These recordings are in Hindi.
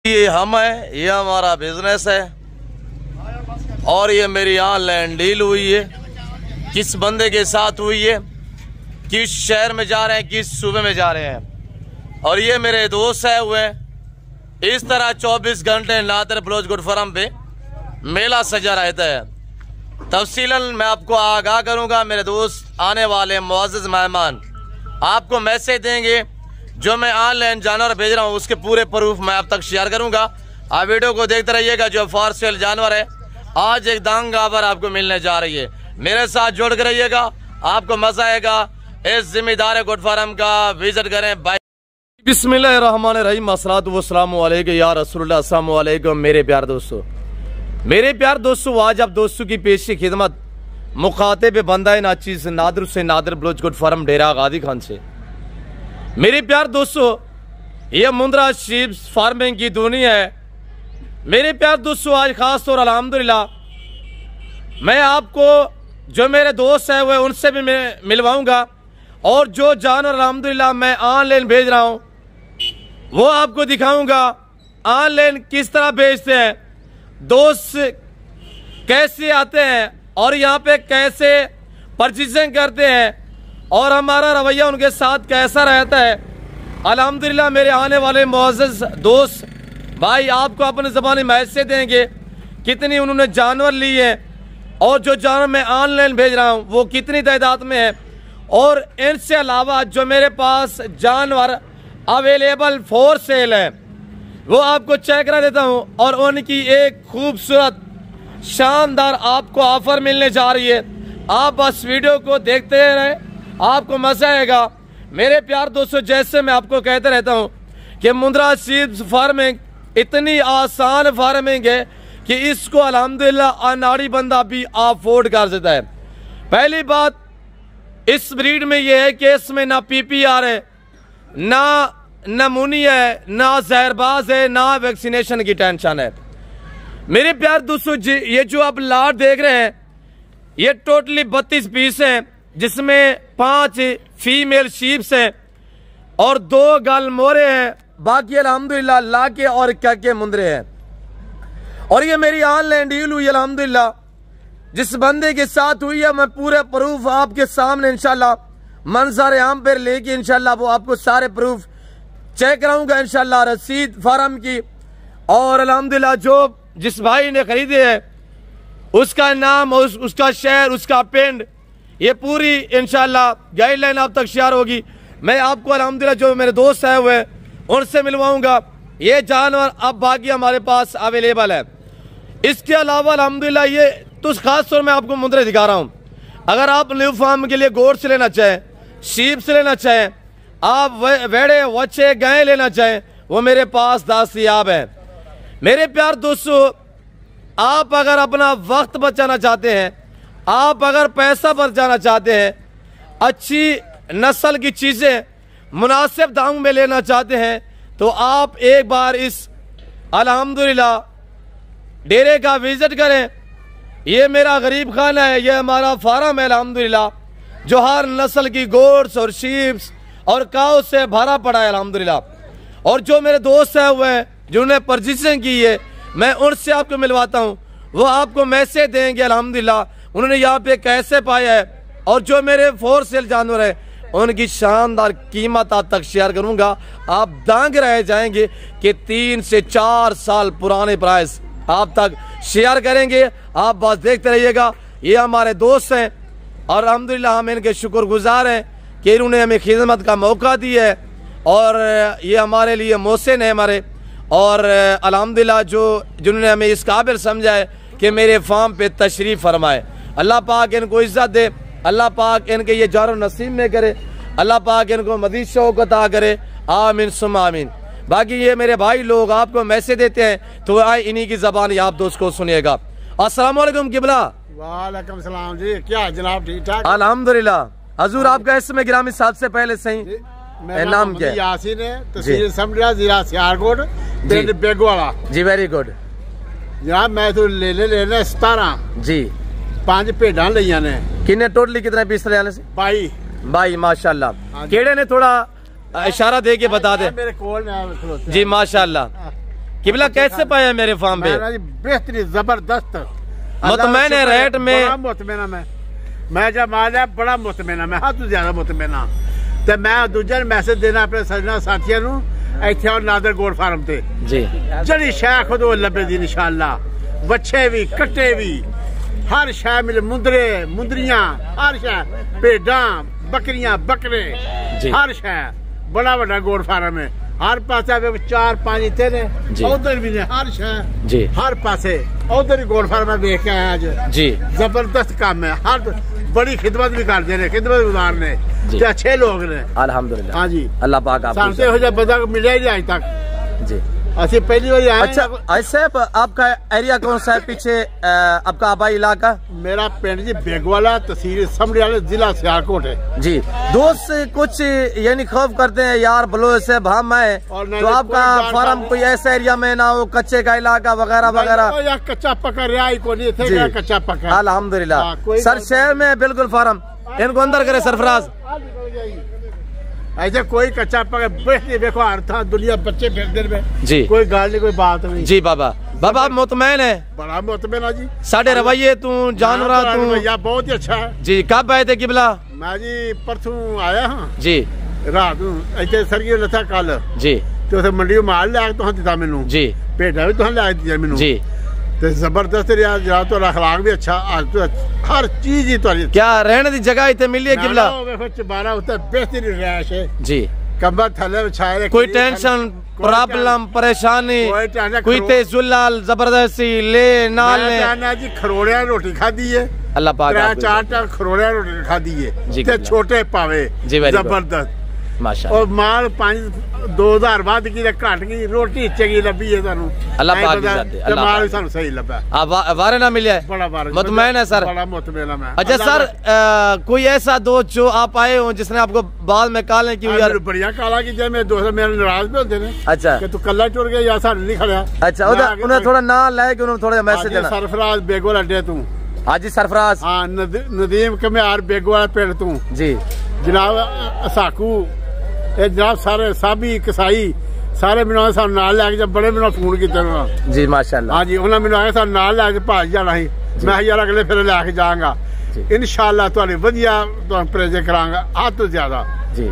ये हम है, ये हमारा बिजनेस है और ये मेरी ऑनलाइन डील हुई है। किस बंदे के साथ हुई है, किस शहर में जा रहे हैं, किस सूबे में जा रहे हैं। और ये मेरे दोस्त है हुए इस तरह 24 घंटे नादर ब्लोच गुड फॉरम पे मेला सजा रहता है। तफसीलन मैं आपको आगाह करूंगा। मेरे दोस्त आने वाले मुअज़्ज़ज़ मेहमान आपको मैसेज देंगे। जो मैं ऑनलाइन जानवर भेज रहा हूँ उसके पूरे प्रूफ मैं आप तक शेयर करूंगा। आप वीडियो को देखते रहिएगा। जो फॉर सेल जानवर है आज एक दांग गाबर आपको मिलने जा रही है। मेरे साथ जुड़ कर रहिएगा, आपको मजा आएगा। इस जिम्मेदार गुड फार्म का विजिट करें। बाय। बिस्मिल्लाहिर्रहमानिर्रहीम, अस्सलातु वस्सलामु अलैका या रसूलुल्लाह। अस्सलामु अलैकुम मेरे प्यार दोस्तों, मेरे प्यार दोस्तों। आज आप दोस्तों की पेशी खिदमत मुखातिब बंदा नाचीज नादर से नादर ब्लोच गुड फार्म डेरा गादी खान से। मेरे प्यार दोस्तों, ये मुंद्रा शीप फार्मिंग की दुनिया है। मेरे प्यार दोस्तों, आज खास तौर अल्हम्दुलिल्लाह मैं आपको जो मेरे दोस्त हैं वो उनसे भी मैं मिलवाऊंगा और जो जानवर अल्हम्दुलिल्लाह मैं ऑनलाइन भेज रहा हूं वो आपको दिखाऊंगा। ऑनलाइन किस तरह भेजते हैं, दोस्त कैसे आते हैं और यहाँ पे कैसे परचेजिंग करते हैं और हमारा रवैया उनके साथ कैसा रहता है। अल्हम्दुलिल्लाह मेरे आने वाले मुअज़्ज़ज़ दोस्त भाई आपको अपने ज़बानी मैसेज देंगे कितनी उन्होंने जानवर लिए हैं और जो जानवर मैं ऑनलाइन भेज रहा हूँ वो कितनी तादाद में है। और इनसे अलावा जो मेरे पास जानवर अवेलेबल फॉर सेल है वो आपको चेक करा देता हूँ और उनकी एक खूबसूरत शानदार आपको ऑफर मिलने जा रही है। आप बस वीडियो को देखते रहें, आपको मजा आएगा। मेरे प्यार दोस्तों, जैसे मैं आपको कहते रहता हूँ कि मुंद्रा शीप फार्मिंग इतनी आसान फार्मिंग है कि इसको अल्हम्दुलिल्लाह अनाड़ी बंदा भी अफोर्ड कर देता है। पहली बात इस ब्रीड में यह है कि इसमें ना PPR है, ना नमूनी है, ना जहरबाज है, ना वैक्सीनेशन की टेंशन है। मेरे प्यार दोस्तों, ये जो आप लाट देख रहे हैं ये टोटली 32 पीस हैं, जिसमें 5 फीमेल शीप्स हैं और 2 गाल मोरे हैं। बाकी अल्हम्दुलिल्लाह लाके और क्या मुंदरे हैं। और ये मेरी ऑनलाइन डील हुई अल्हम्दुलिल्लाह जिस बंदे के साथ हुई है। मैं पूरे प्रूफ आपके सामने इंशाल्लाह मंजर आम पर लेके इंशाल्लाह वो आपको सारे प्रूफ चेक कराऊंगा इंशाल्लाह, रसीद फार्म की। और अल्हम्दुलिल्लाह जो जिस भाई ने खरीदे है उसका नाम, उसका शहर, उसका पिंड, ये पूरी इंशाल्लाह गाइडलाइन आप तक शेयर होगी। मैं आपको अल्हम्दुलिल्लाह जो मेरे दोस्त है वो उनसे मिलवाऊंगा। ये जानवर अब बाकी हमारे पास अवेलेबल है। इसके अलावा अल्हम्दुलिल्लाह ये तो खास तौर में आपको मुंद्रे दिखा रहा हूँ। अगर आप न्यू फार्म के लिए गोट से लेना चाहें, शीप से लेना चाहें, आप वेड़े वच्चे गाय लेना चाहें, वो मेरे पास दस्तयाब है। मेरे प्यार दोस्तों, आप अगर अपना वक्त बचाना चाहते हैं, आप अगर पैसा बचाना चाहते हैं, अच्छी नस्ल की चीज़ें मुनासिब दाम में लेना चाहते हैं तो आप एक बार इस अल्हम्दुलिल्लाह डेरे का विजिट करें। ये मेरा गरीब खाना है, ये हमारा फार्म है अल्हम्दुलिल्लाह जो हर नस्ल की गोट्स और शीप्स और काऊ से भरा पड़ा है अल्हम्दुलिल्लाह। और जो मेरे दोस्त हैं वो हैं जिन्होंने परचेजिंग की है, मैं उनसे आपको मिलवाता हूँ। वो आपको मैसेज देंगे अल्हम्दुलिल्लाह उन्होंने यहाँ पे कैसे पाया है। और जो मेरे फॉर सेल जानवर है उनकी शानदार कीमत आप तक शेयर करूंगा। आप दांग रह जाएंगे कि 3 से 4 साल पुराने प्राइस आप तक शेयर करेंगे। आप बस देखते रहिएगा। ये हमारे दोस्त हैं और अल्हम्दुलिल्लाह हम इनके शुक्रगुजार हैं कि इन्होंने हमें खिदमत का मौका दिया है और ये हमारे लिए मोहसिन है हमारे। और अल्हम्दुलिल्लाह जिन्होंने हमें इस काबिल समझा है कि मेरे फार्म पे तशरीफ़ फरमाए। अल्लाह पाक इनको इज्जत दे, अल्लाह पाक इनके ये जारो नसीब में करे, अल्लाह पाक इनको मज़ीद शौक़ अता करे। आमीन सुम्मा आमीन। बाकी ये मेरे भाई लोग आपको मैसेज देते हैं तो आए इन्हीं की ज़बान आप दोस्त को सुनिएगा। अस्सलाम वालेकुम किबला। वालेकुम सलाम जी, क्या जनाब ठीक ठाक? अल्हम्दुलिल्लाह। हजूर आपका इसमें गिरामी साहब से पहले सही नाम क्या है? यासीन है, तहसील समरा, जिला सियालकोट, पिंड बेगवाला जी। वेरी गुड जनाब। मैं तो लेने 17 जी 5 भेडां लईयां ने। किन्ने टोटली कितने पीस ले से? 22 माशाल्लाह। केड़े ने थोड़ा इशारा दे के बता दे। मेरे कोल जी माशाल्लाह। किबला कैसे पाया मेरे फार्म पे? बेहतरीन जबरदस्त मुतमैन है रेट में, मुतमैन मैं जब माल है बड़ा मुतमैन मैं हाँ तू ज्यादा मुतमैन ते मैं दूजे मैसेज देना अपने सजना साथियों नू इत्थे और नादर गोड फार्म ते जी जड़ी शै खुद लभे दी इंशाअल्लाह बच्चे भी कट्टे भी हर शै मिले मुंदरे मुंदरियां हर शै भेडां बकरियां बकरे हर शै बड़ा बड़ा गोड फार्म है हर पासे 4-5 तेरे उधर भी ने हर शहर जी हर पासे उधर ही गोड फार्म देख के आया आज जी जबरदस्त काम है हर बड़ी खिदमत भी करते हैं खिदमत गुजार ने अच्छे लोग ने अल्हम्दुलिल्लाह हाँ जी अल्लाह पाक आपको हो जाए बंदा मिले ही आज तक जी ऐसे पहली बार आए। अच्छा ऐसे आपका एरिया कौन सा है पीछे आपका आबाई इलाका? मेरा पिंड जी बेगवाला तहसील समड़ियाला जिला सियालकोट है जी। दोस्त कुछ यानी खौफ करते हैं यार बलो से भाम है तो आपका फार्म कोई ऐसा एरिया में ना हो कच्चे का इलाका वगैरह वगैरह? कच्चा पक्का रहा को नहीं थे कच्चा पक्का अल्हम्दुलिल्लाह। सर शहर में बिल्कुल फार्म इनको अंदर करे सरफराज ऐसे कोई कच्चा पका देखो हर था दुनिया बच्चे फिरते में जी कोई गाल नहीं कोई बात नहीं जी। बाबा बाबा आप मुतमैन है? बड़ा मुतमैन है जी। साढ़े रवैये तू जानवर तू भैया बहुत ही अच्छा है जी। कब आए थे किबला? मैं जी परसों आया हाँ जी रात ऐसे सरगी लथा कल जी तो मंडी माल लिया तो दिता मैनू जी भेडा भी तुम लिया दिया मैनू जी जबरदस्त रहा जरा तो अखलाक भी अच्छा तो हर चीज ही तो क्या रहने की जगह इतने मिली है किबला? चबारा होता है बेहतरीन रहायश है जी कंबल थले बिछाए कोई टेंशन प्रॉब्लम परेशानी कोई तेजुलाल जबरदस्ती ले नाल ने जी खरोड़िया रोटी खादी है अल्लाह पाक 4 खरोड़िया रोटी खादी है छोटे पावे जबरदस्त माशाअल्लाह और माल 2000 बाद की घट की रोटी चंगी लभी है थानू अल्लाह पाक दी अल्लाह माल भी थानू सही लभा अब वारे ना मिले बड़ा वारे मुतमैन है सर बड़ा मुतमैन है। अच्छा सर कोई ऐसा दोस्त जो आप आए हो जिसने आपको बाद में काले की यार बढ़िया काला की जब मेरे दोस्त मेरे नाराज भी होते हैं अच्छा कि तू कल्ला टुर गया या साडे नहीं खड़या अच्छा उन्हें थोड़ा ना लाए कि उन्हें थोड़ा मैसेज देना सरफराज बेगोल अड्डे तू हाजी सरफराज हाँ नदीम कमियार बेगोल पिंड तू जी जनाब साकू जनाब सारे साबी कसाई सारे मैंने सानू नाल लैके जब बड़े मैंने फोन किए जी माशाअल्लाह हाँ जी उन्होंने मैंने आया सानू नाल लैके भाज जाना ही मैं यार अगले फिर लैके जाऊंगा इंशाअल्लाह तुहाडी वधिया तुहानू प्रेजे करांगा हद तो ज्यादा जी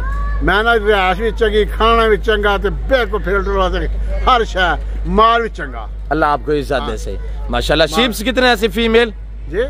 मैं ना रिहायश भी चंगी खाना भी चंगा ते बिल्कुल फिल्टर हर शय माल भी चंगा अल्लाह आपको इज्जत दे सही माशाअल्लाह। शीप्स कितने ऐसे फीमेल जी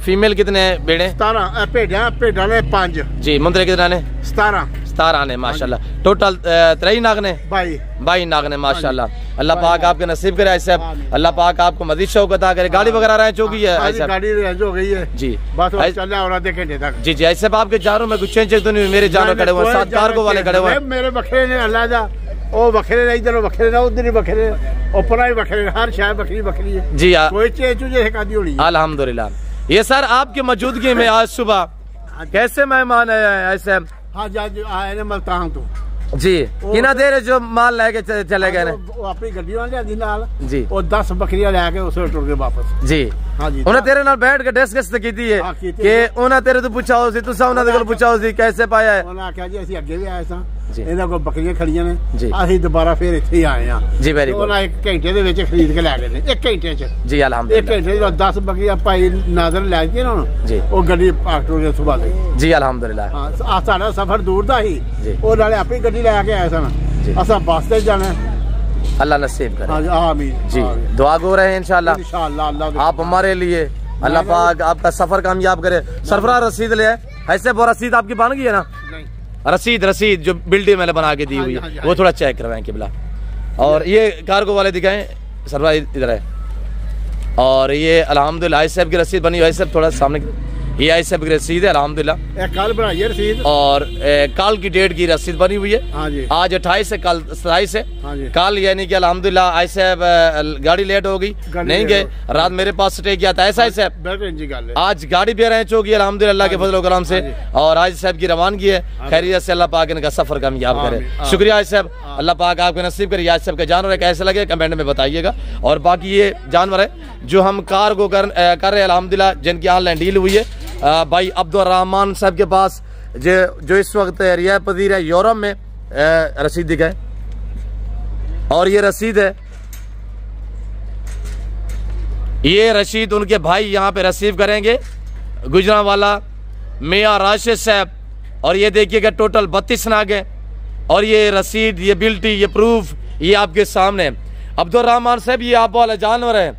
फीमेल कितने बेड़े? 17 भेड़ा ने 5 जी मुंदरे कितने ने? 17 ने माशाल्लाह टोटल 23 नाग ने 22 नाग ने माशाल्लाह। अल्लाह पाक आपके नसीब करे ऐसे अल्लाह पाक आपको मजीद शौक अता करे। गाड़ी वगैरह रेंज हो गई है ऐसे? गाड़ी रेंज हो गई है जी बस चल रहा है घंटे तक जी जी। ऐसे आपके जानों में कुछ चेंज तो नहीं? मेरे जानों खड़े हुए 7 कार्गो वाले खड़े हुए मेरे बखरे ने अल्लाह दा ओ बखरे ने इधर बखरे ने उधर ही बखरे ऊपर ही बखरे हर शय बखरी है जी कोई चेंज जैसे कादी होनी अल्हम्दुलिल्लाह। ये सर आपकी मौजूदगी में आज सुबह कैसे मेहमान आए ऐसे? हाँ जी आए ने मल्तान तो जी कितना देर जो माल लेके चले गए अपनी गड्डी वाले नाल जी और 10 बकरियां लेके उसे टुर गए वापस जी हाँ जी। उन्हें तेरे नाल बैठ के डिस्कस की है कि उन्हें तेरे तो पूछा सी तुसा उन्हां दे कोल पूछा सी कैसे पाया है? उन्हें आख्या जी असि अगे भी आए सा इन्हां कोल बकरियां खड़ियां ने असि दोबारा फिर इत्थे ही आए हां जी। Very good. उन्हें 1 घंटे दे विच खरीद के लै गए ने 1 घंटे च जी अल्हम्दुलिल्लाह। 1 घंटे 10 बकरियां भाई नाज़र लै के ना जी ओ गड्डी पार्क टुर सुबह दे जी अल्हम्दुलिल्लाह। हां साडा सफर दूर दा ही ओ नाले आपे गड्डी लै के आए सन असा बस ते जाना अल्लाह नसीब करे आमीन जी। दुआ गो रहे इंशाल्लाह इंशाल्लाह आप हमारे लिए अल्लाह पाक आपका सफर कामयाब करे। सरफराज रसीद ले ऐसे वो रसीद आपकी बन गई है ना? रसीद जो बिल्डिंग मैंने बना के दी हुई है वो थोड़ा चेक करवाएं किबला। और ये कार्गो वाले दिखाएं सरफराज इधर है और ये अल्हम्दुलिल्लाह साहब की रसीद बनी हुई है थोड़ा सामने ये आई साहब की रसीद है अल्हम्दुलिल्लाह कल बनाई है रसीद और कल की डेट की रसीद बनी हुई है आज 28 है कल 27 है कल यानी कि अल्हम्दुलिल्लाह आई साहब गाड़ी लेट हो गई नहीं गए रात मेरे पास स्टे किया था ऐसा है आज गाड़ी भी अरेंज होगी अल्हम्दुलिल्लाह के फजल करम से और आज साहब की रवानगी है खैरियत से अल्लाह पाक इनका सफर कामयाब करे। शुक्रिया आज साहब अल्लाह पाक आपके नसीब करे। आज साहब के जानवर कैसे लगे कमेंट में बताइएगा। और बाकी ये जानवर है जो हम कार्गो कर रहे हैं अल्हम्दुलिल्लाह जिनकी ऑनलाइन डील हुई है भाई अब्दुर्रहमान साहब के पास जो इस वक्त रियायत पजीर है यूरोप में रसीद दिखाए और ये रसीद है ये रशीद उनके भाई यहाँ पे रिसीव करेंगे, गुजरांवाला मियाँ राशिद साहब। और ये देखिएगा टोटल 32 नाग है। और ये रसीद, ये बिल्टी, ये प्रूफ, ये आपके सामने। अब्दुर्रहमान साहब ये आप वाला जानवर है।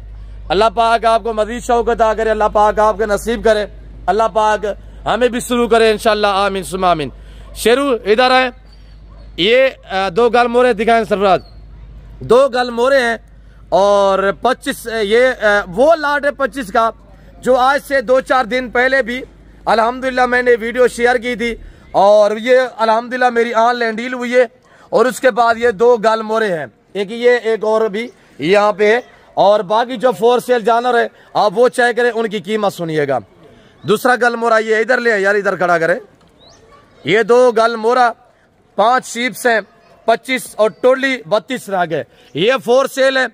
अल्लाह पाक आपको मज़ीद शौक़ अता करे, अल्लाह पाक आपके नसीब करे, अल्लाह पाक हमें भी शुरू करे इंशाअल्लाह, आमीन सुम्मा आमीन। शेरू इधर है, ये 2 गाल मोरे दिखाएं सरफराज, 2 गाल मोरे हैं। और 25 ये वो लाट है 25 का, जो आज से 2-4 दिन पहले भी अल्हम्दुलिल्लाह मैंने वीडियो शेयर की थी। और ये अल्हम्दुलिल्लाह मेरी ऑनलाइन डील हुई है। और उसके बाद ये 2 गाल मोरे हैं, एक ये एक और भी यहाँ पे है। और बाकी जो फॉर सेल जानवर है आप वो चेक करें, उनकी कीमत सुनिएगा। दूसरा गल मोरा ये इधर ले यार, इधर खड़ा करें। ये 2 गल मोरा 5 शीप्स हैं, 25 और टोली 32 नाग है। ये फॉर सेल है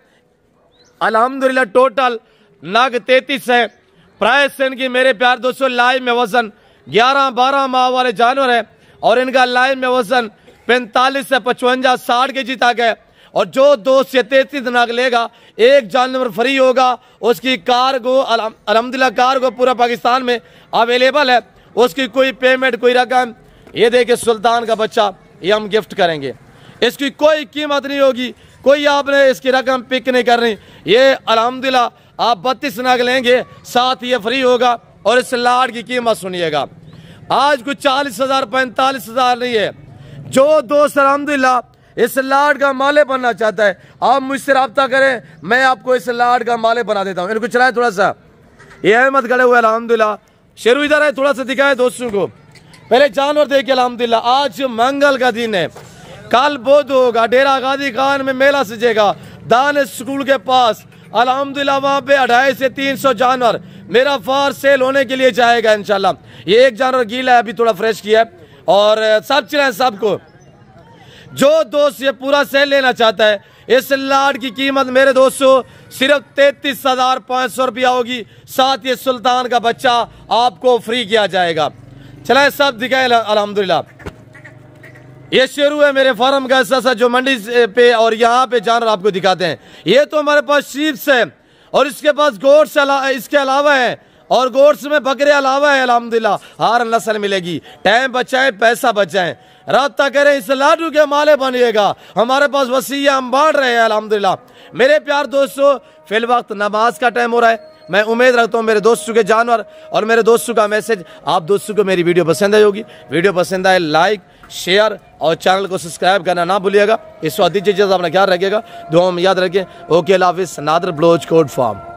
अल्हम्दुलिल्लाह। टोटल नाग 33 है। प्राइस इनकी मेरे प्यार दोस्तों लाइव में वजन 11-12 माह वाले जानवर है। और इनका लाइव में वजन 45 से 55 60 के जी तक है। और जो 2 से 33 नाग लेगा, एक जानवर फ्री होगा। उसकी कार्गो अल्हम्दुलिल्लाह कार्गो पूरा पाकिस्तान में अवेलेबल है। उसकी कोई पेमेंट, कोई रकम, ये देखिए सुल्तान का बच्चा, ये हम गिफ्ट करेंगे। इसकी कोई कीमत नहीं होगी, कोई आपने इसकी रकम पिक नहीं करनी। ये अल्हम्दुलिल्लाह आप 32 नाग लेंगे, साथ ये फ्री होगा। और इस लाट की कीमत सुनिएगा, आज कुछ 40,000 45,000 नहीं है। जो दोस्त अल्हम्दुलिल्लाह इस लाट का माले बनना चाहता है, आप मुझसे रब्ता करें, मैं आपको इस लाट का माले बना देता हूँ। इनको चलाए थोड़ा सा, ये अहमद खड़े हुए अल्हम्दुलिल्लाह। शेरू इधर है, थोड़ा सा दिखाए दोस्तों को। पहले जानवर देखिए अल्हम्दुलिल्लाह। आज मंगल का दिन है, कल बुध होगा, डेरा गाजी खान में मेला सजेगा, दानिश स्कूल के पास अल्हम्दुलिल्लाह। वहाँ पे 250 से 300 जानवर मेरा फार सेल होने के लिए जाएगा इंशाल्लाह। ये एक जानवर गीला है, अभी थोड़ा फ्रेश किया है। और सब चलाए सबको। जो दोस्त ये पूरा सेल लेना चाहता है, इस लाट की कीमत मेरे दोस्तों सिर्फ 33,500 रुपया होगी। साथ ये सुल्तान का बच्चा आपको फ्री किया जाएगा। चलाए सब दिखाए अल्हम्दुलिल्लाह। ये शेरू है मेरे फार्म का ऐसा जो मंडी पे और यहाँ पे जानवर आपको दिखाते हैं। ये तो हमारे पास शीप्स है और इसके पास गोट्स इसके अलावा है। और गोट्स में बकरे अलावा है अल्हम्दुलिल्लाह। हर नस्ल मिलेगी। टाइम बचाएं, पैसा बचाएं, राब्ता करें, इस लाडू के माले बनिएगा। हमारे पास वसीयत हम बांट रहे हैं अल्हम्दुलिल्लाह। मेरे प्यार दोस्तों, फिल वक्त नमाज का टाइम हो रहा है। मैं उम्मीद रखता हूँ मेरे दोस्तों के जानवर और मेरे दोस्तों का मैसेज आप दोस्तों को मेरी वीडियो पसंद आई होगी। वीडियो पसंद आए लाइक शेयर और चैनल को सब्सक्राइब करना ना भूलिएगा। इस वक्त दीजिए, अपना ख्याल रखिएगा, दुआ में याद रखिए। ओके, अल्लाह हाफिज़। Nadir Baloch code farm.